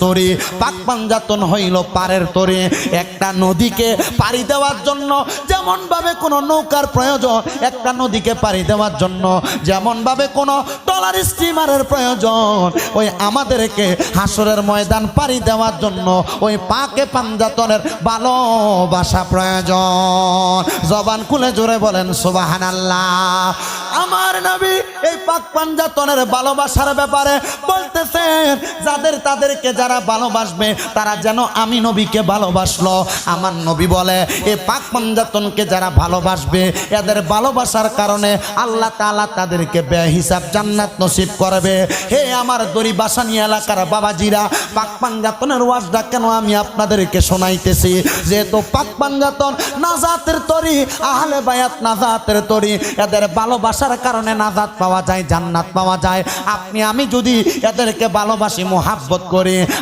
তরি, পাক পাঞ্জাতন হইল পারের তরি। একটা নদীকে পাড়ি দেওয়ার জন্য যেমন ভাবে কোনো নৌকার প্রয়োজন, একটা নদীকে পাড়ি দেওয়ার জন্য যেমন ভাবে কোনো ট্রলার স্টিমারের প্রয়োজন, ওই আমাদেরকে হাসরের ময়দান পাড়ি দেওয়ার জন্য ওই পাকে পাঞ্জাতনের ভালোবাসা প্রয়োজন। জবান খুলে জোরে বলেন সুবহানাল্লাহ। আমার নবী এই পাক পাঞ্জাতনের ভালোবাসার ব্যাপারে বলতেছেন, যাদের তাদেরকে যারা ভালোবাসবে তারা যেন আমি নবীকে ভালোবাসলো। আমার নবী বলে এই পাক পাঞ্জাতনকে যারা ভালোবাসবে এদের ভালোবাসার কারণে আল্লাহ তাআলা তাদেরকে বেহিসাব জান্নাত নসিব করবে। হে আমার দড়ি বাসানি এলাকার বাবাজিরা, পাক পাঞ্জাতনের ওয়াজটা কেন আমি আপনাদেরকে শোনাইতেছি? যেহেতু পাক পাঞ্জাতন নাজাতের তরি, আহলে বায়াত নাজাতের তরি, এদের ভালোবাসার কারণে নাজাত পাওয়া যায়, জান্নাত পাওয়া যায়। আপনি আমি যদি এদেরকে ভালোবাসি, মোহাব্বত করি,